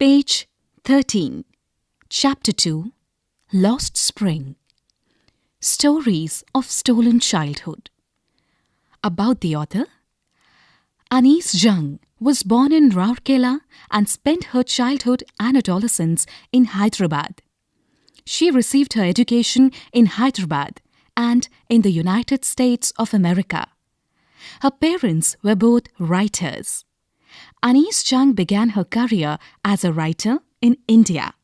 Page 13, Chapter 2, Lost Spring. Stories of Stolen Childhood. About the author. Anise Jung was born in Rourkela and spent her childhood and adolescence in Hyderabad. She received her education in Hyderabad and in the United States of America. Her parents were both writers. Anise Jung began her career as a writer in India.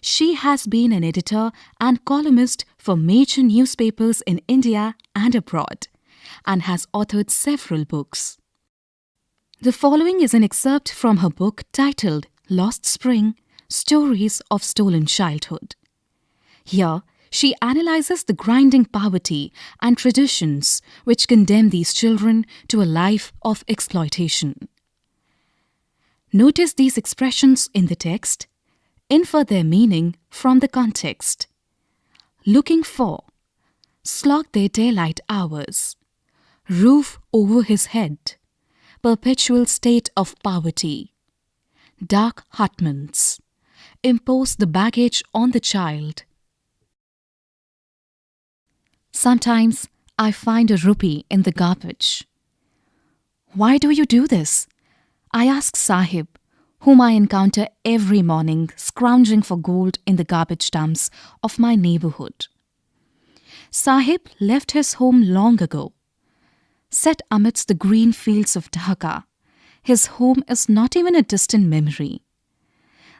She has been an editor and columnist for major newspapers in India and abroad, and has authored several books. The following is an excerpt from her book titled Lost Spring: Stories of Stolen Childhood. Here, she analyzes the grinding poverty and traditions which condemn these children to a life of exploitation. Notice these expressions in the text. Infer their meaning from the context. Looking for, slog their daylight hours, roof over his head, perpetual state of poverty, dark hutments, impose the baggage on the child. Sometimes I find a rupee in the garbage. Why do you do this? I ask Sahib, whom I encounter every morning scrounging for gold in the garbage dumps of my neighborhood. Sahib left his home long ago. Set amidst the green fields of Dhaka, his home is not even a distant memory.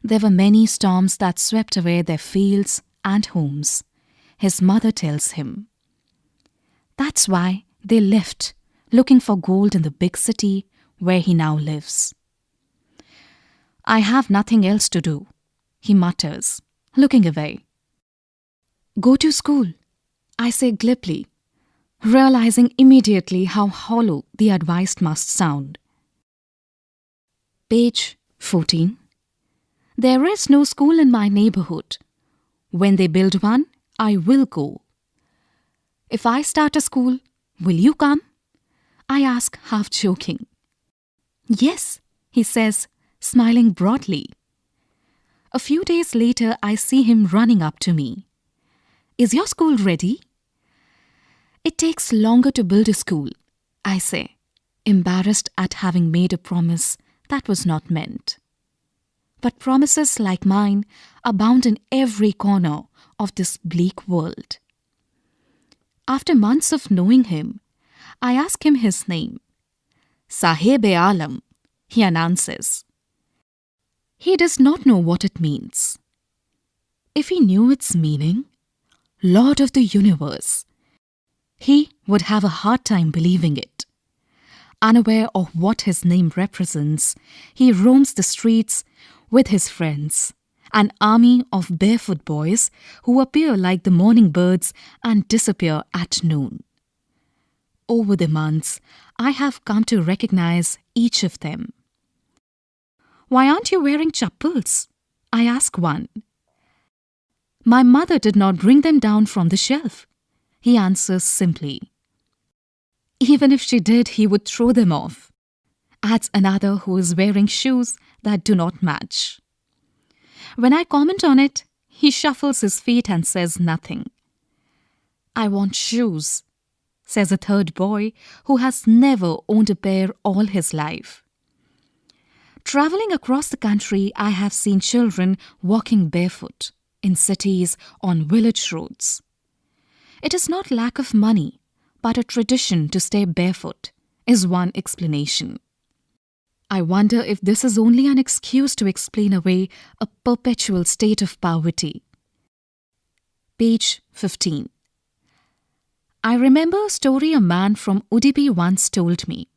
There were many storms that swept away their fields and homes, his mother tells him. That's why they left, looking for gold in the big city where he now lives. I have nothing else to do, he mutters, looking away. Go to school, I say glibly, realizing immediately how hollow the advice must sound. Page 14. There is no school in my neighborhood. When they build one, I will go. If I start a school, will you come? I ask, half joking. Yes, he says, smiling broadly. A few days later, I see him running up to me. Is your school ready? It takes longer to build a school, I say, embarrassed at having made a promise that was not meant. But promises like mine abound in every corner of this bleak world. After months of knowing him, I ask him his name. Sahib-e-Alam, he announces. He does not know what it means. If he knew its meaning, Lord of the Universe, he would have a hard time believing it. Unaware of what his name represents, he roams the streets with his friends, an army of barefoot boys who appear like the morning birds and disappear at noon. Over the months, I have come to recognize each of them. Why aren't you wearing chappals? I ask one. My mother did not bring them down from the shelf, he answers simply. Even if she did, he would throw them off, adds another who is wearing shoes that do not match. When I comment on it, he shuffles his feet and says nothing. I want shoes, says a third boy who has never owned a pair all his life. Traveling across the country, I have seen children walking barefoot in cities on village roads. It is not lack of money, but a tradition to stay barefoot, is one explanation. I wonder if this is only an excuse to explain away a perpetual state of poverty. Page 15. I remember a story a man from Udupi once told me.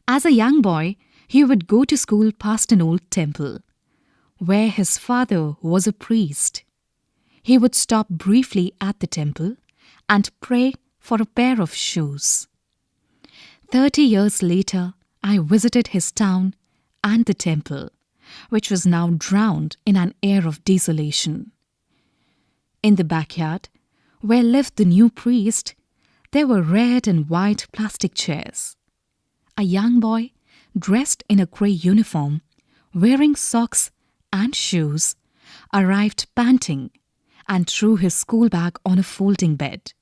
As a young boy, he would go to school past an old temple, where his father was a priest. He would stop briefly at the temple and pray for a pair of shoes. 30 years later, I visited his town and the temple, which was now drowned in an air of desolation. In the backyard, where lived the new priest, there were red and white plastic chairs. A young boy, dressed in a grey uniform, wearing socks and shoes, arrived panting and threw his school bag on a folding bed.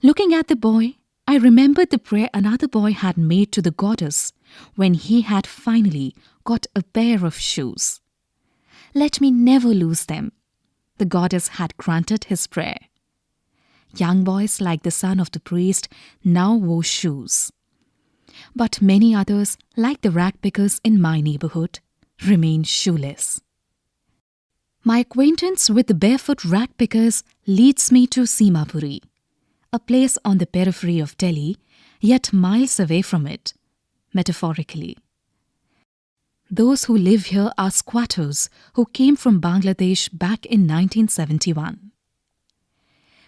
Looking at the boy, I remembered the prayer another boy had made to the goddess when he had finally got a pair of shoes. Let me never lose them. The goddess had granted his prayer. Young boys like the son of the priest now wore shoes. But many others, like the rag pickers in my neighborhood, remained shoeless. My acquaintance with the barefoot rag pickers leads me to Simapuri, a place on the periphery of Delhi, yet miles away from it, metaphorically. Those who live here are squatters who came from Bangladesh back in 1971.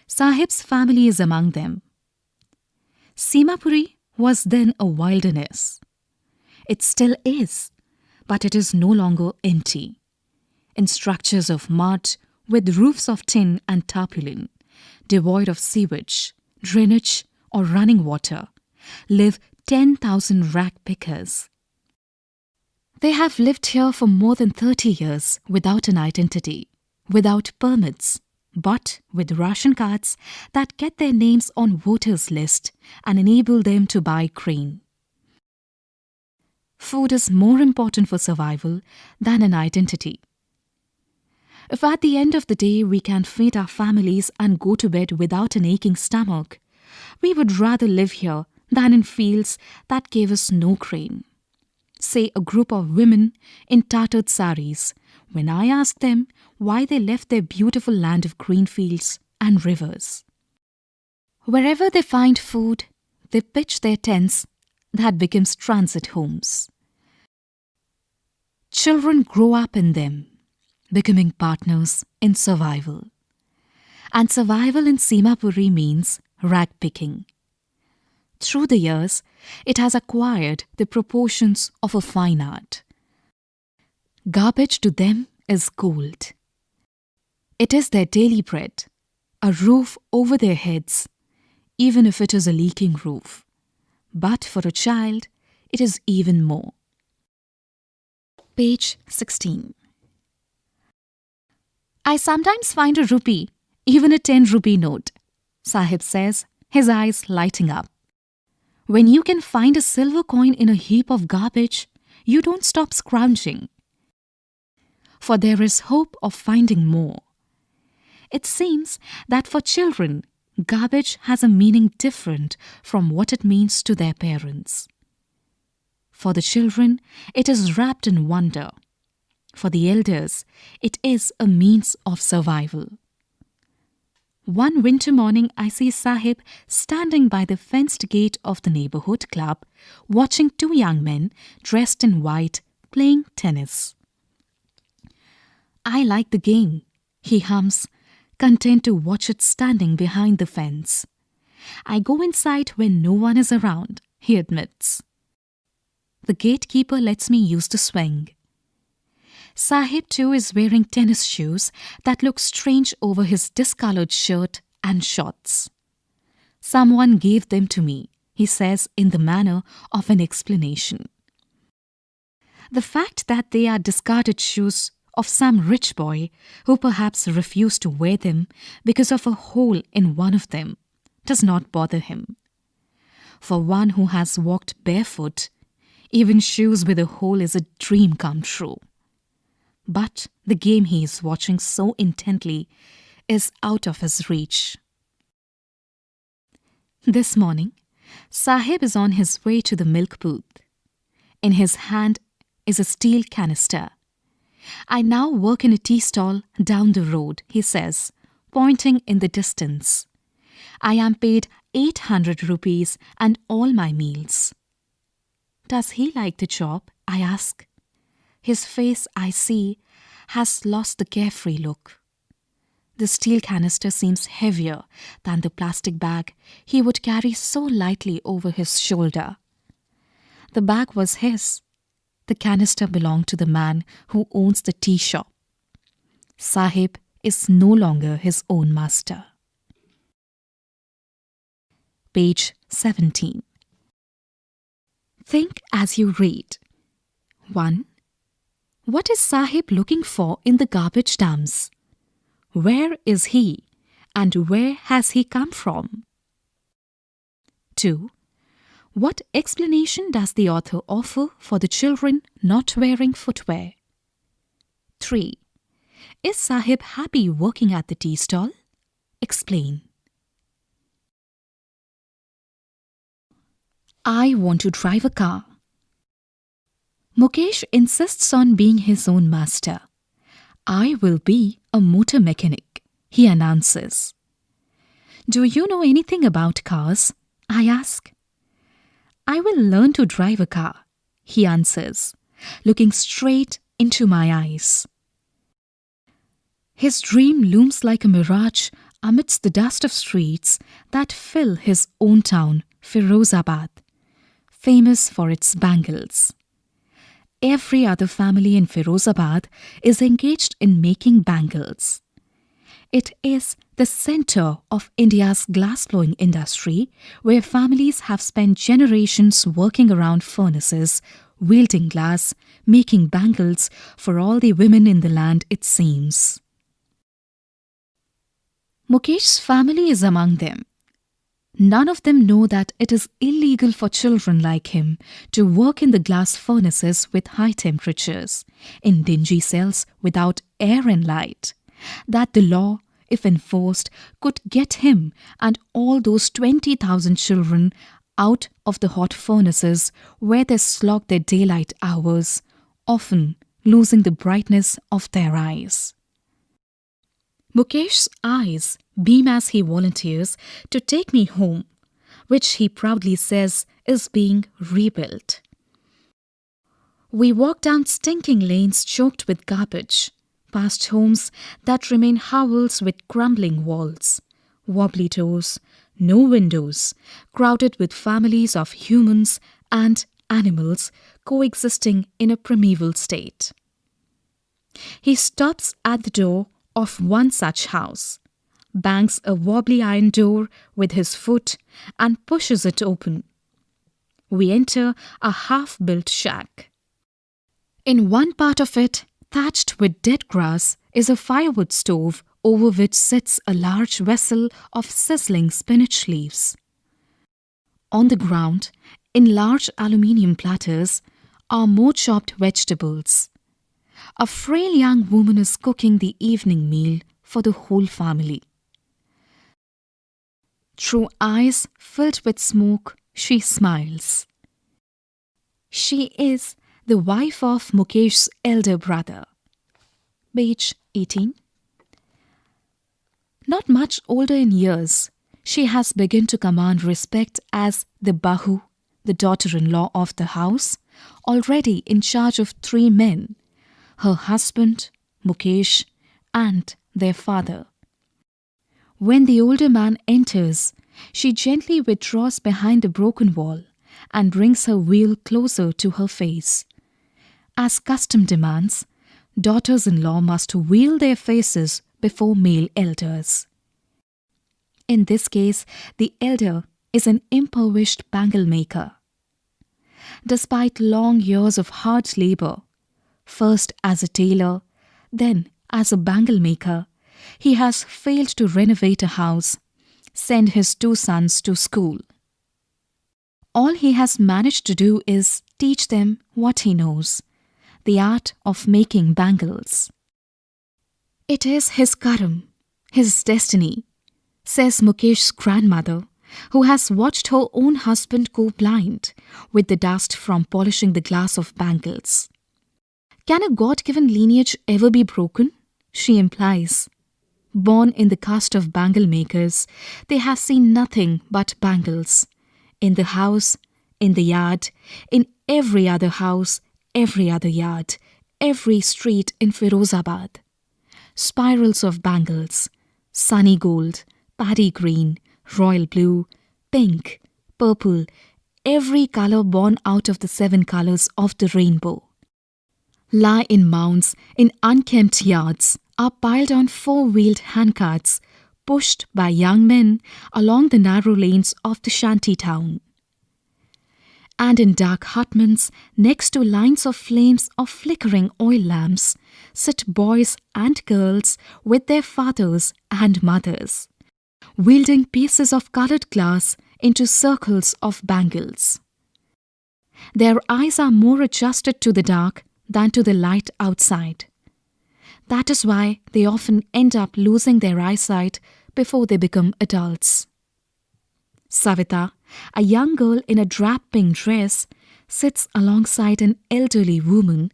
Sahib's family is among them. Simapuri was then a wilderness. It still is, but it is no longer empty. In structures of mud with roofs of tin and tarpaulin, devoid of sewage, drainage or running water, live 10,000 rag pickers. They have lived here for more than 30 years without an identity, without permits, but with ration cards that get their names on voters' list and enable them to buy grain. Food is more important for survival than an identity. If at the end of the day we can feed our families and go to bed without an aching stomach, we would rather live here than in fields that gave us no grain. Say a group of women in tattered saris, when I asked them why they left their beautiful land of green fields and rivers. Wherever they find food, they pitch their tents that becomes transit homes. Children grow up in them, becoming partners in survival. And survival in Simapuri means rag picking. Through the years, it has acquired the proportions of a fine art. Garbage to them is gold. It is their daily bread, a roof over their heads, even if it is a leaking roof. But for a child, it is even more. Page 16. I sometimes find a rupee, even a 10 rupee note, Sahib says, his eyes lighting up. When you can find a silver coin in a heap of garbage, you don't stop scrounging. For there is hope of finding more. It seems that for children, garbage has a meaning different from what it means to their parents. For the children, it is wrapped in wonder. For the elders, it is a means of survival. One winter morning, I see Sahib standing by the fenced gate of the neighborhood club, watching two young men dressed in white playing tennis. I like the game, he hums, content to watch it standing behind the fence. I go inside when no one is around, he admits. The gatekeeper lets me use the swing. Sahib too is wearing tennis shoes that look strange over his discolored shirt and shorts. Someone gave them to me, he says in the manner of an explanation. The fact that they are discarded shoes of some rich boy who perhaps refused to wear them because of a hole in one of them does not bother him. For one who has walked barefoot, even shoes with a hole is a dream come true. But the game he is watching so intently is out of his reach. This morning, Sahib is on his way to the milk booth. In his hand is a steel canister. I now work in a tea stall down the road, he says, pointing in the distance. I am paid 800 rupees and all my meals. Does he like the job? I ask. His face, I see, has lost the carefree look. The steel canister seems heavier than the plastic bag he would carry so lightly over his shoulder. The bag was his. The canister belonged to the man who owns the tea shop. Sahib is no longer his own master. Page 17. Think as you read. 1. What is Sahib looking for in the garbage dumps? Where is he and where has he come from? 2. What explanation does the author offer for the children not wearing footwear? 3. Is Sahib happy working at the tea stall? Explain. I want to drive a car. Mukesh insists on being his own master. I will be a motor mechanic, he announces. Do you know anything about cars? I ask. I will learn to drive a car, he answers, looking straight into my eyes. His dream looms like a mirage amidst the dust of streets that fill his own town, Firozabad, famous for its bangles. Every other family in Firozabad is engaged in making bangles. It is the center of India's glassblowing industry, where families have spent generations working around furnaces, wielding glass, making bangles for all the women in the land, it seems. Mukesh's family is among them. None of them know that it is illegal for children like him to work in the glass furnaces with high temperatures, in dingy cells without air and light, that the law, if enforced, could get him and all those 20,000 children out of the hot furnaces where they slog their daylight hours, often losing the brightness of their eyes. Mukesh's eyes beam as he volunteers to take me home, which he proudly says is being rebuilt. We walk down stinking lanes choked with garbage, past homes that remain hovels with crumbling walls, wobbly doors, no windows, crowded with families of humans and animals coexisting in a primeval state. He stops at the door of one such house, bangs a wobbly iron door with his foot and pushes it open. We enter a half-built shack. In one part of it, thatched with dead grass, is a firewood stove over which sits a large vessel of sizzling spinach leaves. On the ground, in large aluminium platters, are more chopped vegetables. A frail young woman is cooking the evening meal for the whole family. Through eyes filled with smoke, she smiles. She is the wife of Mukesh's elder brother. Page 18. Not much older in years, she has begun to command respect as the Bahu, the daughter-in-law of the house, already in charge of 3 men, her husband, Mukesh, and their father. When the older man enters, she gently withdraws behind the broken wall and brings her veil closer to her face. As custom demands, daughters-in-law must veil their faces before male elders. In this case, the elder is an impoverished bangle maker. Despite long years of hard labor, first as a tailor, then as a bangle maker, he has failed to renovate a house, send his 2 sons to school. All he has managed to do is teach them what he knows, the art of making bangles. It is his karam, his destiny, says Mukesh's grandmother, who has watched her own husband go blind with the dust from polishing the glass of bangles. Can a God-given lineage ever be broken? She implies. Born in the caste of bangle makers, they have seen nothing but bangles. In the house, in the yard, in every other house, every other yard, every street in Firozabad. Spirals of bangles, sunny gold, paddy green, royal blue, pink, purple, every color born out of the 7 colors of the rainbow. Lie in mounds in unkempt yards, are piled on 4-wheeled handcarts, pushed by young men along the narrow lanes of the shanty town. And in dark hutments, next to lines of flames of flickering oil lamps, sit boys and girls with their fathers and mothers, wielding pieces of coloured glass into circles of bangles. Their eyes are more adjusted to the dark than to the light outside. That is why they often end up losing their eyesight before they become adults. Savita, a young girl in a drab pink dress, sits alongside an elderly woman,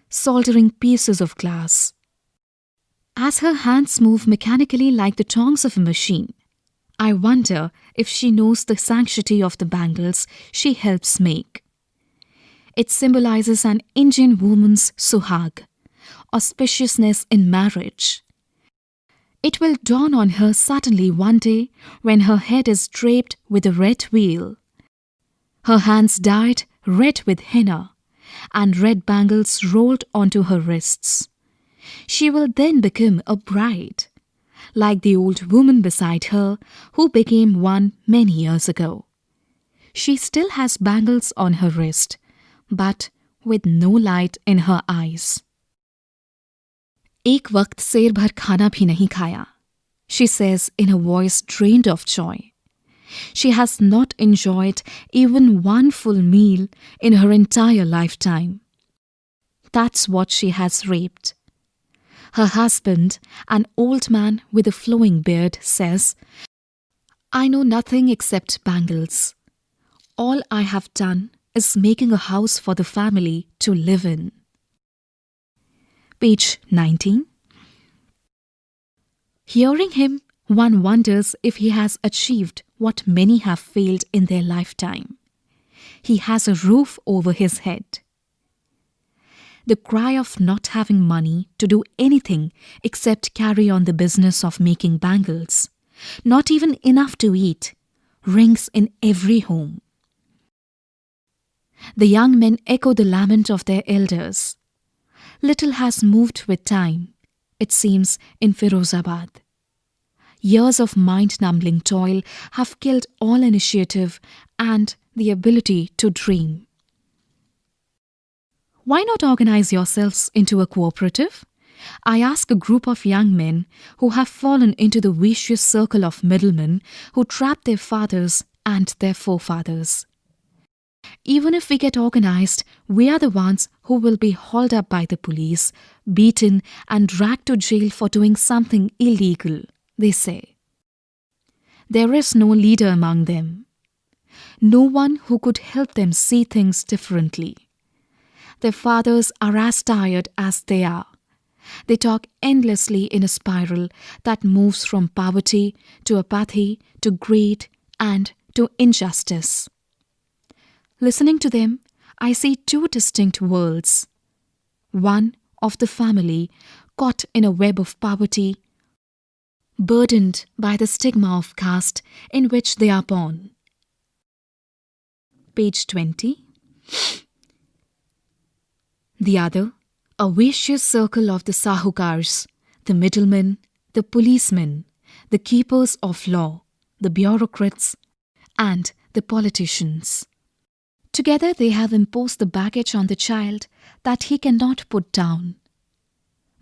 soldering pieces of glass. As her hands move mechanically like the tongs of a machine, I wonder if she knows the sanctity of the bangles she helps make. It symbolizes an Indian woman's suhag, auspiciousness in marriage. It will dawn on her suddenly one day when her head is draped with a red veil, her hands dyed red with henna, and red bangles rolled onto her wrists. She will then become a bride, like the old woman beside her who became one many years ago. She still has bangles on her wrist, but with no light in her eyes. एक वक्त शेर भर खाना भी नहीं खाया, she says in a voice drained of joy. She has not enjoyed even one full meal in her entire lifetime. That's what she has raped. Her husband, an old man with a flowing beard, says, I know nothing except bangles. All I have done is making a house for the family to live in. Page 19. Hearing him, one wonders if he has achieved what many have failed in their lifetime. He has a roof over his head. The cry of not having money to do anything except carry on the business of making bangles, not even enough to eat, rings in every home. The young men echo the lament of their elders. Little has moved with time, it seems, in Firozabad. Years of mind-numbing toil have killed all initiative and the ability to dream. Why not organize yourselves into a cooperative? I ask a group of young men who have fallen into the vicious circle of middlemen who trap their fathers and their forefathers. Even if we get organized, we are the ones who will be hauled up by the police, beaten and dragged to jail for doing something illegal, they say. There is no leader among them. No one who could help them see things differently. Their fathers are as tired as they are. They talk endlessly in a spiral that moves from poverty to apathy to greed and to injustice. Listening to them, I see two distinct worlds. One of the family caught in a web of poverty, burdened by the stigma of caste in which they are born. Page 20. The other, a vicious circle of the sahukars, the middlemen, the policemen, the keepers of law, the bureaucrats, and the politicians. Together they have imposed the baggage on the child that he cannot put down.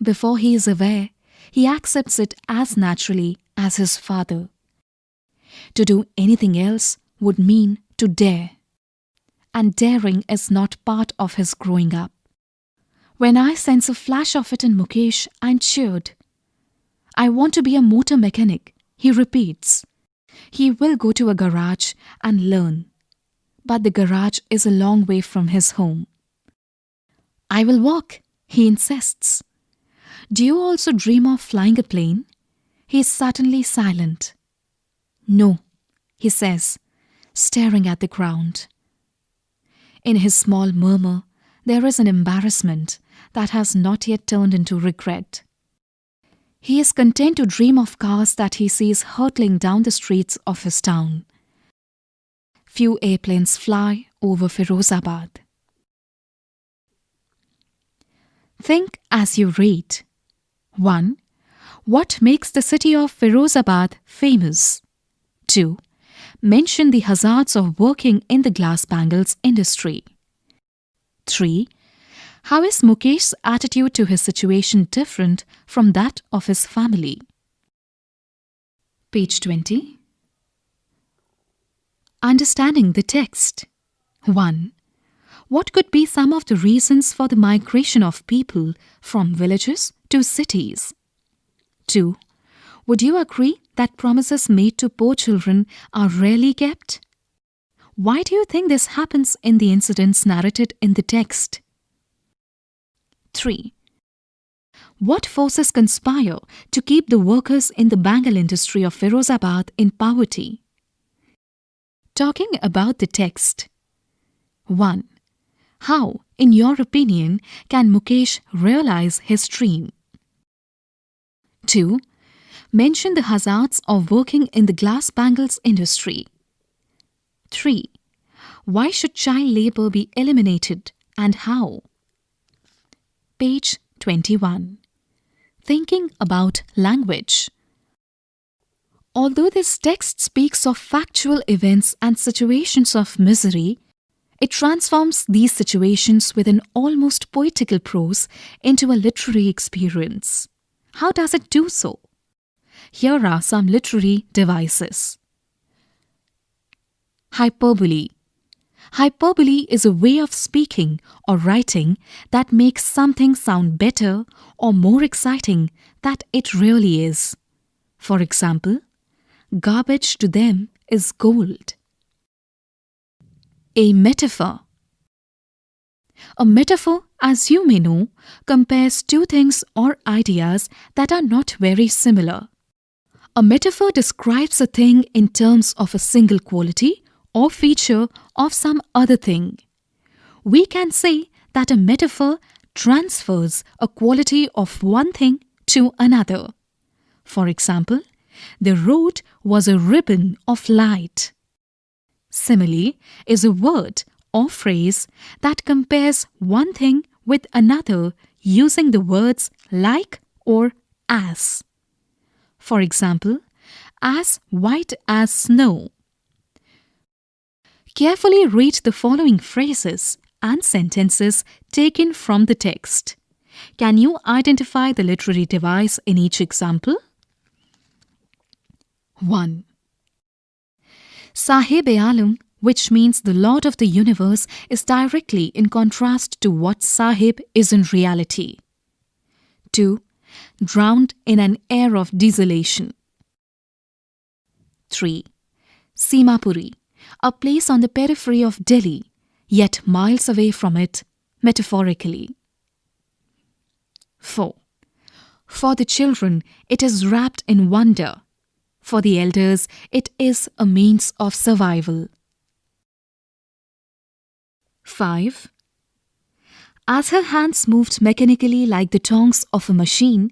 Before he is aware, he accepts it as naturally as his father. To do anything else would mean to dare. And daring is not part of his growing up. When I sense a flash of it in Mukesh, I'm cheered. I want to be a motor mechanic, he repeats. He will go to a garage and learn. But the garage is a long way from his home. I will walk, he insists. Do you also dream of flying a plane? He is suddenly silent. No, he says, staring at the ground. In his small murmur, there is an embarrassment that has not yet turned into regret. He is content to dream of cars that he sees hurtling down the streets of his town. Few airplanes fly over Firozabad. Think as you read. 1. What makes the city of Firozabad famous? 2. Mention the hazards of working in the glass bangles industry. 3. How is Mukesh's attitude to his situation different from that of his family? Page 20. Understanding the text. 1. What could be some of the reasons for the migration of people from villages to cities? 2. Would you agree that promises made to poor children are rarely kept? Why do you think this happens in the incidents narrated in the text? 3. What forces conspire to keep the workers in the bangle industry of Firozabad in poverty? Talking about the text. 1. How, in your opinion, can Mukesh realize his dream? 2. Mention the hazards of working in the glass bangles industry. 3. Why should child labour be eliminated and how? Page 21. Thinking about language. Although this text speaks of factual events and situations of misery, it transforms these situations with an almost poetical prose into a literary experience. How does it do so? Here are some literary devices. Hyperbole. Hyperbole is a way of speaking or writing that makes something sound better or more exciting than it really is. For example, garbage to them is gold. A metaphor. A metaphor, as you may know, compares two things or ideas that are not very similar. A metaphor describes a thing in terms of a single quality or feature of some other thing. We can say that a metaphor transfers a quality of one thing to another. For example, the road was a ribbon of light. Simile is a word or phrase that compares one thing with another using the words like or as. For example, as white as snow. Carefully read the following phrases and sentences taken from the text. Can you identify the literary device in each example? 1. Sahib-e-Alam, which means the Lord of the universe, is directly in contrast to what Sahib is in reality. 2. Drowned in an air of desolation. 3. Simapuri, a place on the periphery of Delhi, yet miles away from it, metaphorically. 4. For the children, it is wrapped in wonder. For the elders, it is a means of survival. 5. As her hands moved mechanically like the tongs of a machine,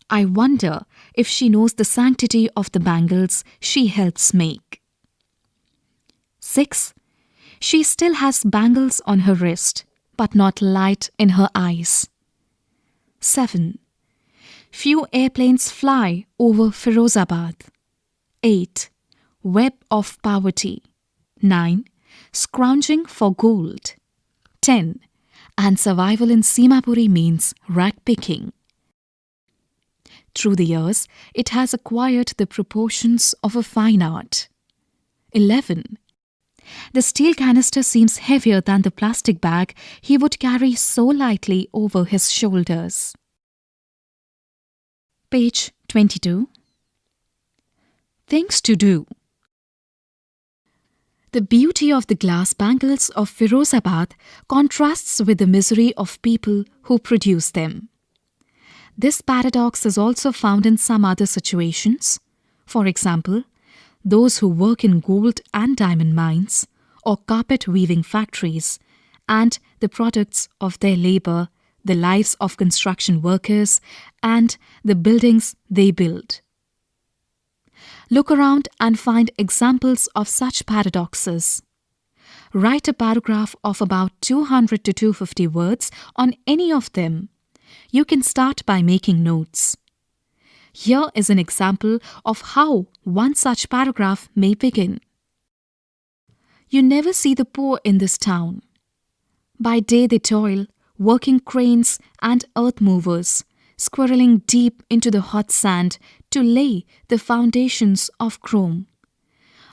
I wonder if she knows the sanctity of the bangles she helps make. 6. She still has bangles on her wrist, but not light in her eyes. 7. Few airplanes fly over Firozabad. 8. Web of poverty. 9. Scrounging for gold. 10. And survival in Simapuri means rag picking. Through the years, it has acquired the proportions of a fine art. 11. The steel canister seems heavier than the plastic bag he would carry so lightly over his shoulders. Page 22. Things to do. The beauty of the glass bangles of Firozabad contrasts with the misery of people who produce them. This paradox is also found in some other situations. For example, those who work in gold and diamond mines or carpet weaving factories and the products of their labor, the lives of construction workers, and the buildings they build. Look around and find examples of such paradoxes. Write a paragraph of about 200 to 250 words on any of them. You can start by making notes. Here is an example of how one such paragraph may begin. You never see the poor in this town. By day they toil, working cranes and earth movers, squirreling deep into the hot sand to lay the foundations of Rome.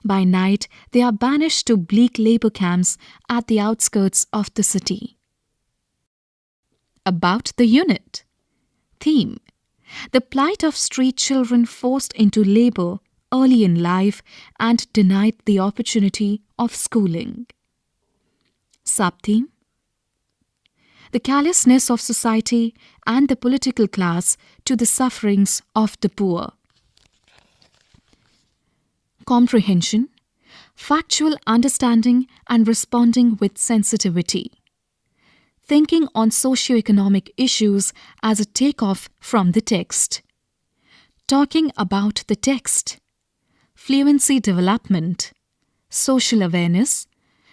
By night they are banished to bleak labor camps at the outskirts of the city. About the unit. Theme: the plight of street children forced into labor early in life and denied the opportunity of schooling. Subtheme: the callousness of society and the political class to the sufferings of the poor. Comprehension: factual understanding and responding with sensitivity. Thinking on socio-economic issues as a takeoff from the text. Talking about the text. Fluency development. Social awareness.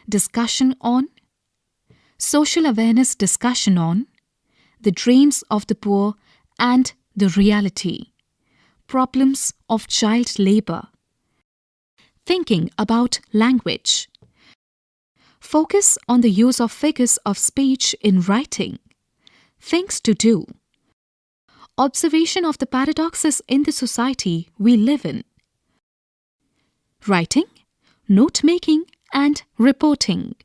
Discussion on. Social awareness discussion on. The dreams of the poor and the reality. Problems of child labor. Thinking about language. Focus on the use of figures of speech in writing. Things to do. Observation of the paradoxes in the society we live in. Writing, note-making and reporting.